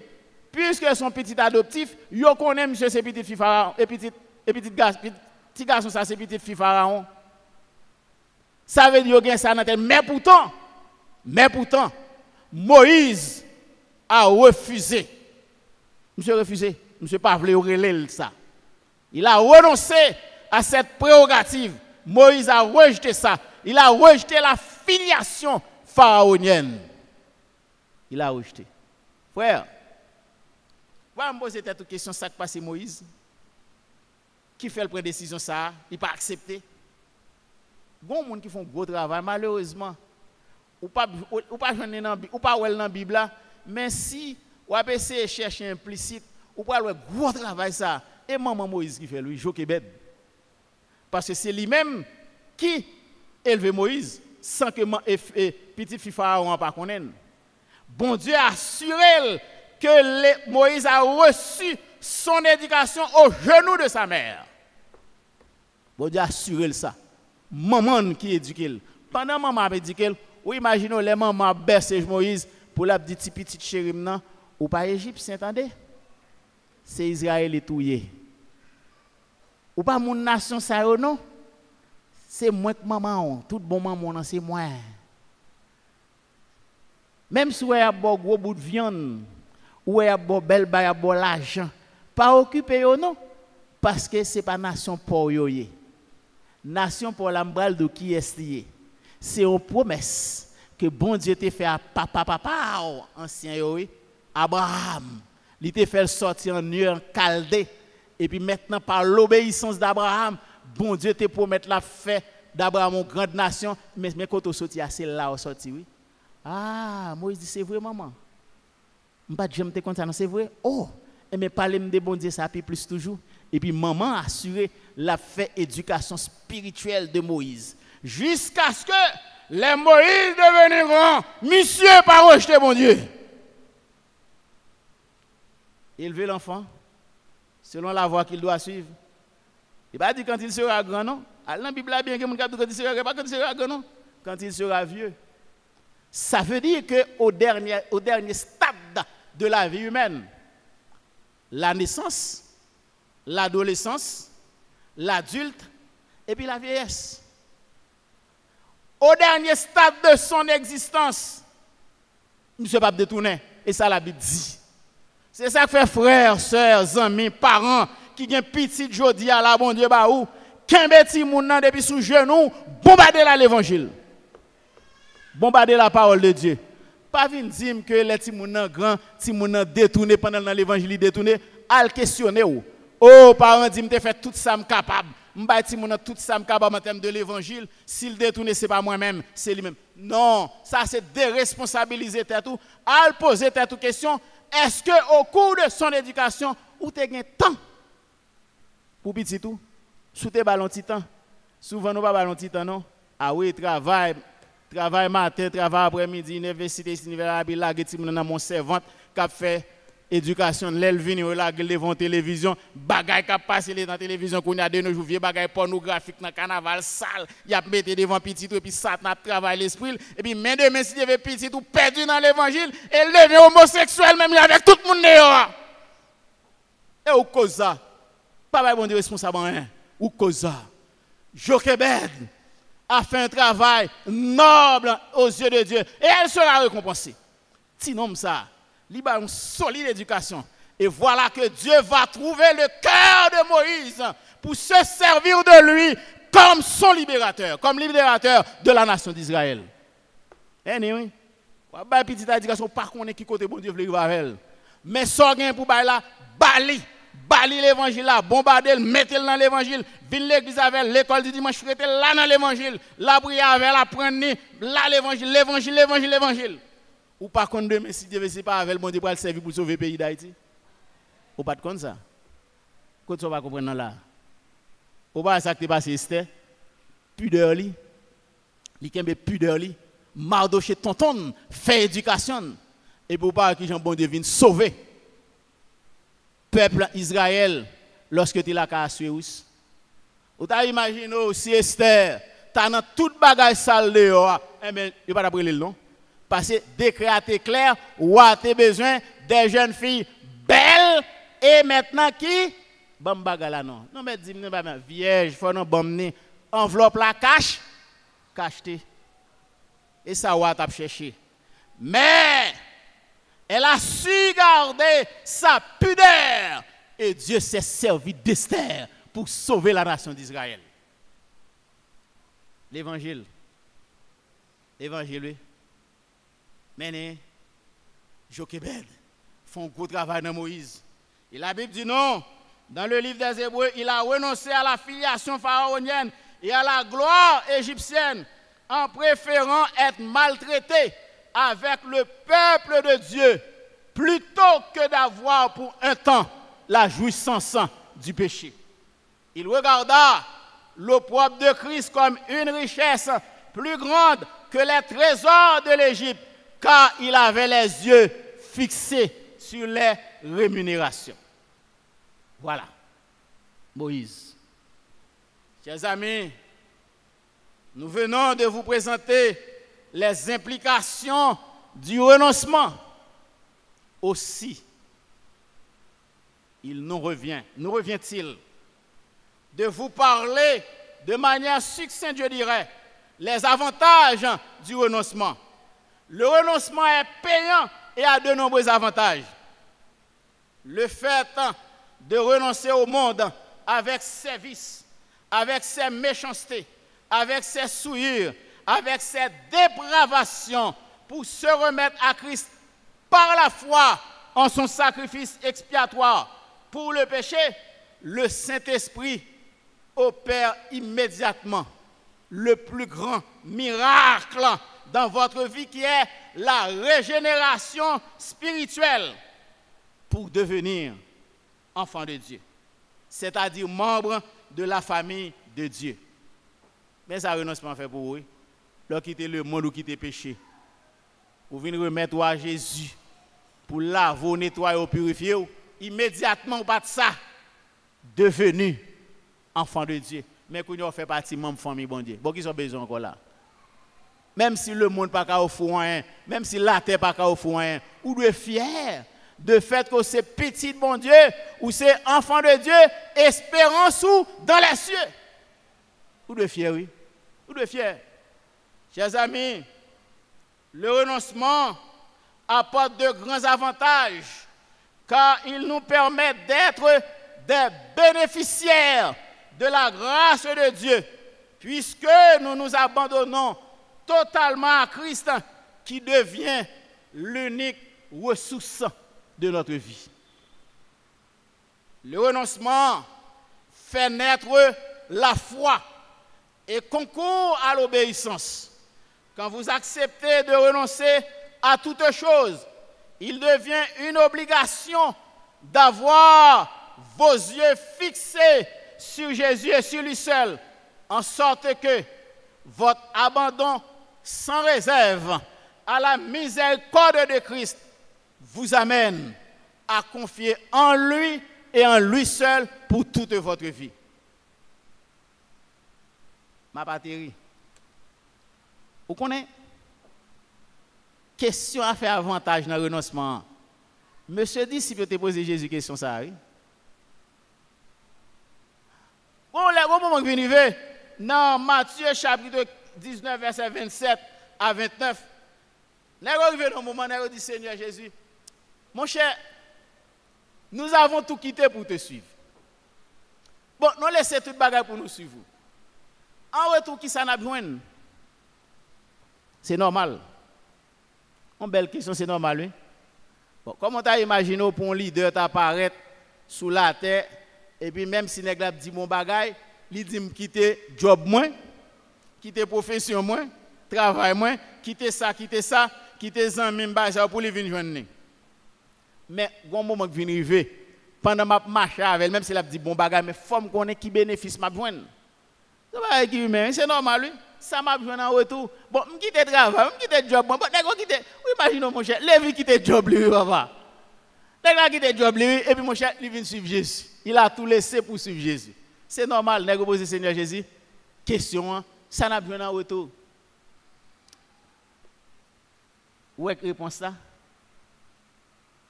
[SPEAKER 2] puisque son petit adoptif, yo connaît monsieur ses petites filles pharaon et petit garçon ça c'est petite fille pharaon. Ça veut dire que ça dans tête, mais pourtant Moïse a refusé. Monsieur refusé, monsieur pas voulu relayer ça. Il a renoncé à cette prérogative. Moïse a rejeté ça. Il a rejeté la filiation pharaonienne. Il a rejeté. Frère, vous me poser cette question, ça qui passe Moïse. Qui fait le prendre décision ça? Il n'a pas accepté. Il y a des gens qui font un gros travail, malheureusement. Ou pas dans la Bible, mais si vous essayez de chercher implicite, ou pas le gros travail ça. Et maman Moïse qui fait lui, Jochebed. Parce que c'est lui-même qui élevait Moïse sans que petit fille Pharaon pas connaisse. Bon Dieu a assuré que Moïse a reçu son éducation au genou de sa mère. Bon Dieu a assuré ça. Maman qui éduque. Pendant maman a éduqué, ou imaginez les mamans bercent Moïse pour la petite chérie nan ou pas égyptien, entendez? C'est Israël et touye. Ou pas mon nation ça non? C'est moi que maman, tout bon maman c'est moi. Même si vous avez un gros bout de viande, ou un bel bail, un l'argent, pas occupé non, parce que c'est pas nation pour yoye. Nation pour l'ambral de qui est lié. C'est une promesse que bon Dieu t'a fait à papa ancien yoye, Abraham. Il t'a fait sortir en Ur, en Chaldée, et puis maintenant par l'obéissance d'Abraham, bon Dieu te promet la fait d'Abraham une grande nation, mais quand on sortit, c'est là où sorti, oui. Ah, Moïse dit, c'est vrai, maman. Je ne sais pas si je comme ça, c'est vrai. Oh, mais parler de bon Dieu, ça puis plus toujours. Et puis maman a assuré la fait éducation spirituelle de Moïse. Jusqu'à ce que les Moïse deviennent grands, monsieur pas rejeter mon Dieu. Élever l'enfant selon la voie qu'il doit suivre. Il va dire quand il sera grand, non? Dans la Bible, bien que mon cap quand il sera grand, pas quand il sera grand, non? Quand il sera vieux. Ça veut dire qu'au dernier stade de la vie humaine, la naissance, l'adolescence, l'adulte et puis la vieillesse. Au dernier stade de son existence, M. Pape détourné. Et ça la Bible dit. C'est ça que fait frères, sœurs, amis, parents qui ont petit jodi à la bon Dieu baou, qu'un petit moun nan depuis sous genou, bombarder l'évangile. Bombarder la parole de Dieu. Pas venir dire que les petits moun nan grand, petits moun nan détourné pendant l'évangile détourné, al questionner ou. Oh parents dit me fait tout ça capable. M'ba ti moun tout ça capable en termes de l'évangile, s'il détourné c'est pas moi-même, c'est lui-même. Non, ça c'est déresponsabiliser tout, al poser toute question. Est-ce que au cours de son éducation, ou tu as un temps pour petit tout, sous tes ballons titan, souvent nous pas ballons titan non. Ah oui, travail matin, travail après-midi, université, université, la geti dans mon servante qui a fait éducation, l'elvini la devant télévision, bagay qui passe dans la télévision qu'on a de nos jours, vieux bagay pornographique dans carnaval sale, y a mettre devant petit tout et puis ça n'a travail l'esprit et puis main de main si avait petit tout perdu dans l'évangile et levé homosexuel même avec tout le monde dehors. Et au cause ça, pas bon Dieu responsable rien. Ou cause ça. Jochebed a fait un travail noble aux yeux de Dieu et elle sera récompensée. Sinon, ça, il a une solide éducation. Et voilà que Dieu va trouver le cœur de Moïse pour se servir de lui comme son libérateur, comme libérateur de la nation d'Israël. Anyway, petite éducation, par contre, qui côté bon Dieu veut avec. Mais ça gain pour là, bali l'évangile là, bombarder, mettez-le dans l'évangile, vinn l'église avec l'école du dimanche, mettez là dans l'évangile, la prière avec la prendre là l'évangile. Ou par contre demain si Dieu c'est pas avec le bon Dieu pour le servir pour sauver le pays d'Haïti. Ou pas de comme ça. Quand tu vas comprendre là. Ou pas ça qui passe Esther, pudeur li kembe pudeur li, Mardoché tonton, fait éducation et pour pas que Jean bon Dieu vienne sauver peuple Israël lorsque tu la ka Suéus. Ou t'as imaginé aussi Esther, t'as dans toute bagage sale dehors, eh ben il pas d'après le non. Parce que décret a été clair, ou a été besoin des jeunes filles belles et maintenant qui bon bagage là non. Non mais dis-moi pas vierge, faut non bon enveloppe la cacheté. Et ça ou a t'a cherché. Mais elle a su garder sa pudeur. Et Dieu s'est servi d'Esther pour sauver la nation d'Israël. L'évangile, oui. Mais, Jochebed font un gros travail dans Moïse. Et la Bible dit non. Dans le livre des Hébreux, il a renoncé à la filiation pharaonienne et à la gloire égyptienne en préférant être maltraité avec le peuple de Dieu plutôt que d'avoir pour un temps la jouissance du péché. Il regarda l'opprobre de Christ comme une richesse plus grande que les trésors de l'Égypte, car il avait les yeux fixés sur les rémunérations. Voilà, Moïse. Chers amis, nous venons de vous présenter les implications du renoncement. Aussi, nous revient-il de vous parler de manière succincte, je dirais, les avantages du renoncement. Le renoncement est payant et a de nombreux avantages. Le fait de renoncer au monde avec ses vices, avec ses méchancetés, avec ses souillures, avec ses dépravations, pour se remettre à Christ par la foi en son sacrifice expiatoire pour le péché, le Saint-Esprit opère immédiatement le plus grand miracle dans votre vie qui est la régénération spirituelle pour devenir enfant de Dieu, c'est-à-dire membre de la famille de Dieu. Mais ça renoncement fait pour vous. Leur quitter le monde ou quitter le péché. Vous venez remettre à Jésus pour laver, nettoyer, purifier. Immédiatement, pas de ça, devenu enfant de Dieu. Mais quand on fait partie de la famille bon Dieu. Bon, qui sont besoin encore là. Même si le monde n'a pas offert rien, même si la terre n'a pas offert rien, vous devez être fier de fait que c'est petit bon Dieu ou c'est enfant de Dieu, espérance ou dans les cieux. Vous devez être fier, oui. Vous devez être fier. Chers amis, le renoncement apporte de grands avantages car il nous permet d'être des bénéficiaires de la grâce de Dieu puisque nous nous abandonnons totalement à Christ qui devient l'unique ressource de notre vie. Le renoncement fait naître la foi et concourt à l'obéissance. Quand vous acceptez de renoncer à toute chose, il devient une obligation d'avoir vos yeux fixés sur Jésus et sur lui seul, en sorte que votre abandon sans réserve à la miséricorde de Christ vous amène à confier en lui et en lui seul pour toute votre vie. Ma batterie. Vous connaissez? Question à faire avantage dans le renoncement. Monsieur dit si vous te posez Jésus question ça. Oui? Bon, le moment que vous venez dans Matthieu chapitre 19, verset 27 à 29. Nous arrivons dans un moment où dit Seigneur Jésus, mon cher, nous avons tout quitté pour te suivre. Bon, nous laissons tout bagage pour nous suivre. En retour, qui ça n'a besoin? C'est normal. Une belle question, c'est normal, oui. Bon, comment tu as imaginé pour un leader t'apparaître sous la terre, et puis même si les gens disent mon bagage, il dit quitter job moins, quitter profession moins, travail moins, quitter ça, quitter zanmim ça pour les venir joindre. Mais un moment qui vient arriver, pendant ma marche avec elle, même si elle dit bon bagage, mais faut me connaître qui bénéfice m'a joindre. C'est normal, oui. Ça m'a besoin en retour. Bon, je quitte le travail, je quitte le job. Bon, imaginez mon cher, Lévi quitte le job, lui, papa. Nègre quitte le job, lui, et puis mon cher, il vient suivre Jésus. Il a tout laissé pour suivre Jésus. C'est normal, nègre poser Seigneur Jésus. Question, ça n'a besoin en retour. Où est la réponse là?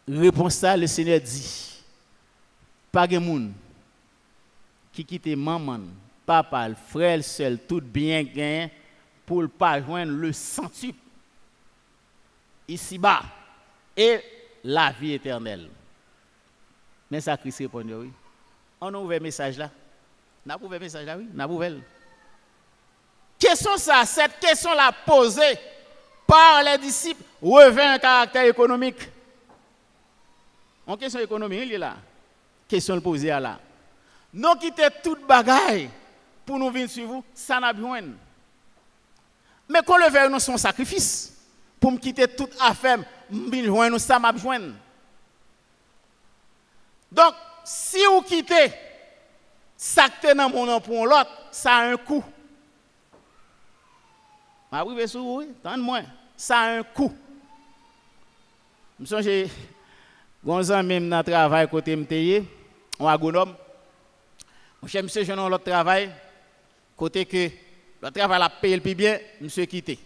[SPEAKER 2] Réponse ça, le Seigneur dit. Pas de monde qui quitte maman, papa, frère, seul, tout bien gain pour ne pas joindre le centuple ici-bas et la vie éternelle. Mais ça, Christ répond, oui. On a ouvert le message là. On a ouvert le message là, oui. On a ouvert. Question ça, cette question là posée par les disciples revêt un caractère économique. En question économique, il est là. Question posée là. Nous quitter toute bagaille pour nous venir sur vous, ça n'a besoin. Mais quand le verre nous son sacrifice, pour me quitter toute affaire, nous ça m'a besoin. Donc, si vous quittez, ça que dans mon nom pour l'autre, ça a un coût. Ma oui, sur vous, tendez-moi, ça a un coût. Je me souviens, Gonzan même dans le travail côté MTY, on agronome. Monsieur, je n'ai l'autre travail, côté que le travail a payé le plus bien, monsieur quitté.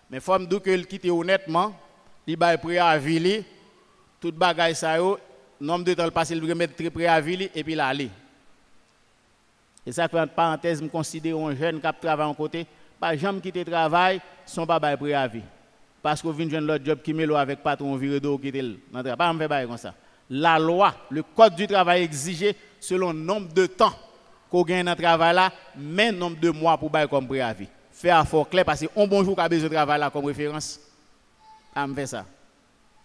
[SPEAKER 2] Mais il faut me dire que le quitte honnêtement, il va être prêt à vivre, tout bagage ça yo, nombre de temps le passé, il va mettre très prêt à vivre et puis l'aller. Et ça fait entre parenthèses, je considère un jeune qui travaille en côté, pas jamais quitter le travail, son papa est prêt à vivre. Parce qu'on vient de l'autre job qui met avec patron viré d'eau qui est là. Pas me faire comme ça. La loi, le code du travail exige selon le nombre de temps qu'on gagne dans le travail là, mais nombre de mois pour bailler comme préavis. Faire fort clair parce qu'on bonjour qu'a besoin de travail là comme référence. À me faire ça.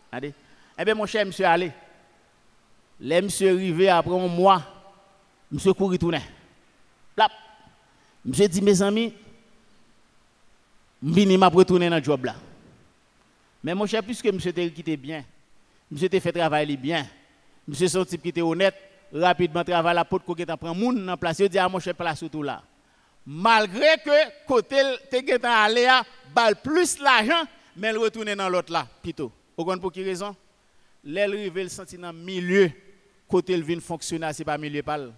[SPEAKER 2] Allez. Eh bien mon cher monsieur allez. Les monsieur arrivé après un mois, monsieur courir tourner. Plap. Monsieur dit mes amis, je m'a retourner dans le job là. Mais mon cher, puisque monsieur te quitté bien, monsieur te fait travailler bien, monsieur son type qui était honnête, rapidement travail la porte qu'on prend moun dans place, il dit à mon cher place tout là. Malgré que côté te getan aller a bal plus l'argent, mais il retourne dans l'autre là, plutôt. Vous comprenez pour qui raison? L'aile rive le senti dans milieu côté il vient fonctionner, c'est pas milieu parle.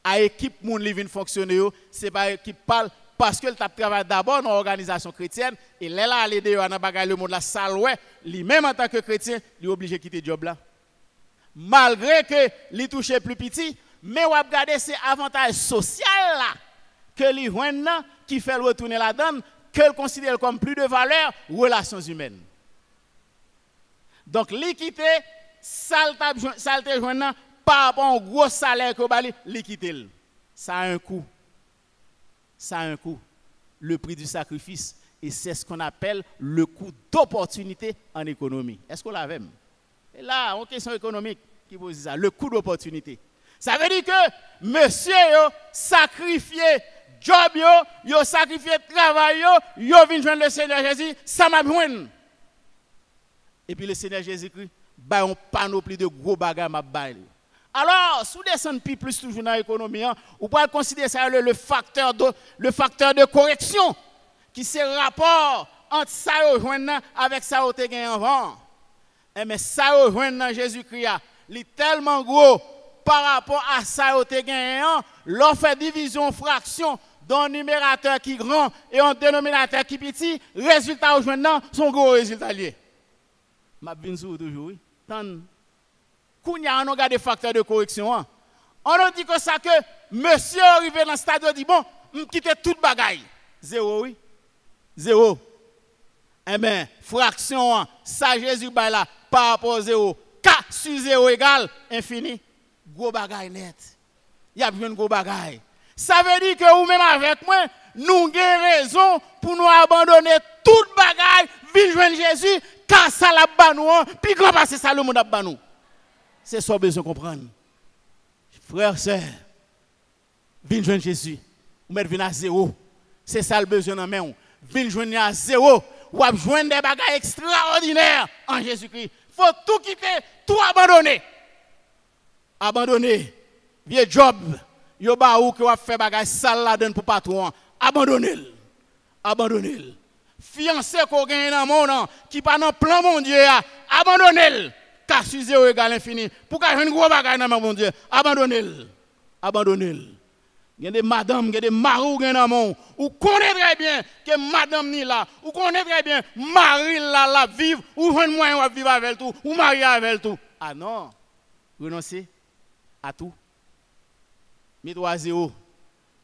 [SPEAKER 2] À équipe moun li vient fonctionner, c'est pas équipe parle. Parce que le travaille d'abord dans l'organisation chrétienne et là aller dehors dans bagay le monde la salle ouais, lui-même en tant que chrétien, il est obligé de quitter le job là. Malgré que il touche plus petit, mais on regarder ces avantages sociaux là que li joindre qui fait retourner la donne que le considère comme plus de valeur relations humaines. Donc li quitter salte joindre par rapport au gros salaire que bali li quitter. Ça a un coût. Ça a un coût, le prix du sacrifice, et c'est ce qu'on appelle le coût d'opportunité en économie. Est-ce qu'on l'avait? Et là, en question économique, qui pose ça, le coût d'opportunité. Ça veut dire que monsieur yo sacrifié job yo sacrifié travail yo vient joindre le Seigneur Jésus, ça m'a besoin. Et puis le Seigneur Jésus-Christ, bah on panoplie de gros bagages m'a bail. Alors, si vous descendez plus toujours dans l'économie, vous pouvez considérer ça le facteur de correction, qui c'est le rapport entre ça avec ça vous avez avant. Mais ça vous dans Jésus-Christ, il est tellement gros par rapport à ça vous avez gagné. L'on fait division, fraction, d'un numérateur qui est grand et un dénominateur qui est petit, résultat aujourd'hui sont gros résultats liés. Je vais vous toujours, oui. Quand on a regardé des facteurs de correction, on a dit que ça que monsieur arrivé dans le stade, dit bon, je quitte toute bagaille. Zéro, oui. Zéro. Eh bien, fraction, ça Jésus bail là, par rapport à zéro. K sur 0 égale infini. Gros bagaille net. Il y a besoin de gros bagaille. Ça veut dire que vous même avec moi, nous avons raison pour nous abandonner toute bagaille, venir joindre Jésus, car ça l'a banou, puis grand passé ça le monde a banou. C'est ça que besoin de comprendre. Frères, sœurs, venir joindre Jésus, ou mettre venir à zéro. C'est ça le besoin de main. Venir joindre à zéro, ou à joindre des bagailles extraordinaires en Jésus-Christ. Il faut tout quitter, tout abandonner. Abandonner. Vieux job. Yo ba ou que va faire bagay sale la donne pour patron. Abandonnez-le. Abandonnez-le. Fiancé qu'on gagne dans le monde qui pas dans plan mon Dieu, abandonnez-le. Car sur 0 égale infini. Pour qu'il y ait une gros bagay dans mon Dieu, abandonnez-le. Abandonnez-le. Il y a des madames, il y a des maris dans le monde. Ou connaît très bien que madame ni là, ou connaît très bien mari là vivre, ou un moyen de vivre avec tout, ou marier avec tout. Ah non. Renoncez à tout. Mais 3-0,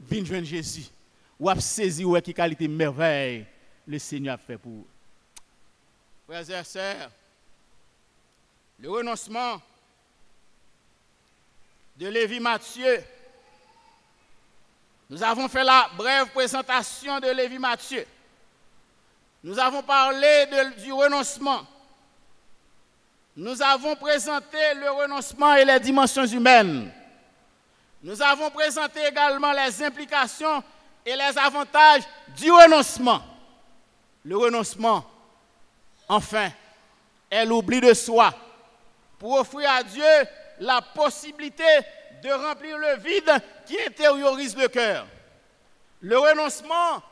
[SPEAKER 2] viens joindre Jésus. Ou à saisir qui qualité merveille le Seigneur a fait pour vous. Frères et sœurs, le renoncement de Lévi Matthieu. Nous avons fait la brève présentation de Lévi Matthieu. Nous avons parlé du renoncement. Nous avons présenté le renoncement et les dimensions humaines. Nous avons présenté également les implications et les avantages du renoncement. Le renoncement, enfin, est l'oubli de soi pour offrir à Dieu la possibilité de remplir le vide qui intériorise le cœur. Le renoncement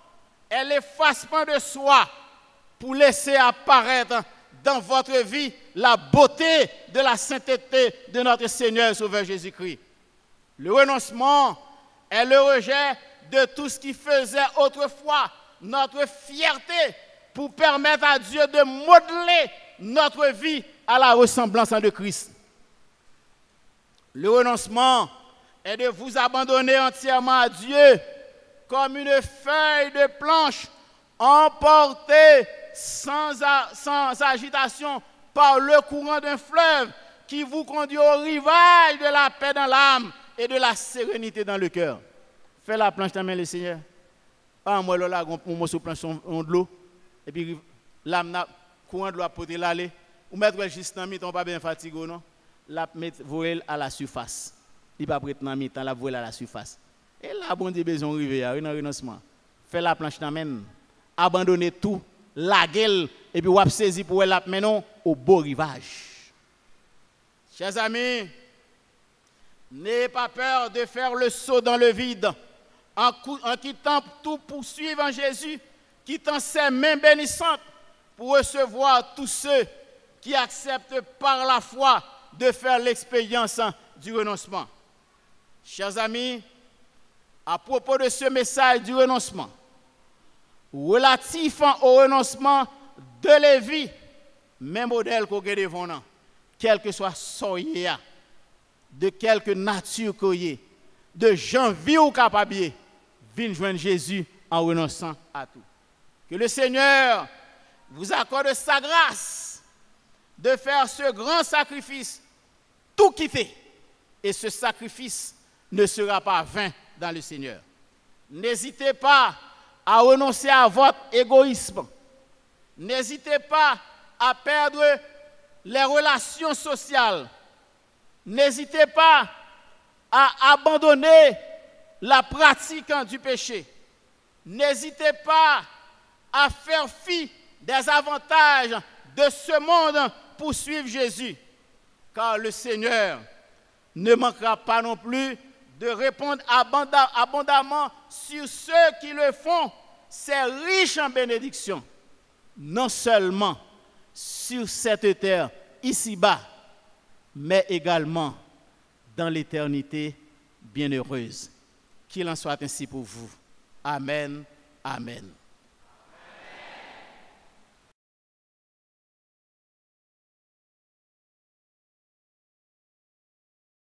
[SPEAKER 2] est l'effacement de soi pour laisser apparaître dans votre vie la beauté de la sainteté de notre Seigneur et Sauveur Jésus-Christ. Le renoncement est le rejet de tout ce qui faisait autrefois notre fierté pour permettre à Dieu de modeler notre vie à la ressemblance de Christ. Le renoncement est de vous abandonner entièrement à Dieu comme une feuille de planche emportée sans agitation par le courant d'un fleuve qui vous conduit au rivage de la paix dans l'âme et de la sérénité dans le cœur. Fais la planche dans la main, le Seigneur. Ah, moi, là, on me planche de l'eau. Et puis, l'âme, courant de l'eau, pour l'aller. Ou mettre juste dans le temps, pas bien fatigué, non? La mettre voile à la surface. Il va prêter dans le temps, la voile à la surface. Et là, bon Dieu, besoin de rivière, un renoncement. Fais la planche dans la main. Abandonnez tout, la gueule, et puis, vous saisir pour la main au beau rivage. Chers amis, n'ayez pas peur de faire le saut dans le vide en quittant tout pour suivre en Jésus, quittant ses mains bénissantes pour recevoir tous ceux qui acceptent par la foi de faire l'expérience du renoncement. Chers amis, à propos de ce message du renoncement, relatif au renoncement de Lévi, même modèle qu'on a devant nous, quel que soit soyez, de quelque nature qu'il de gens vie ou capable, viennent joindre Jésus en renonçant à tout. Que le Seigneur vous accorde sa grâce de faire ce grand sacrifice, tout quitter. Et ce sacrifice ne sera pas vain dans le Seigneur. N'hésitez pas à renoncer à votre égoïsme. N'hésitez pas à perdre les relations sociales. N'hésitez pas à abandonner la pratique du péché. N'hésitez pas à faire fi des avantages de ce monde pour suivre Jésus. Car le Seigneur ne manquera pas non plus de répondre abondamment sur ceux qui le font. C'est riche en bénédictions. Non seulement sur cette terre, ici-bas, mais également dans l'éternité bienheureuse. Qu'il en soit ainsi pour vous. Amen. Amen.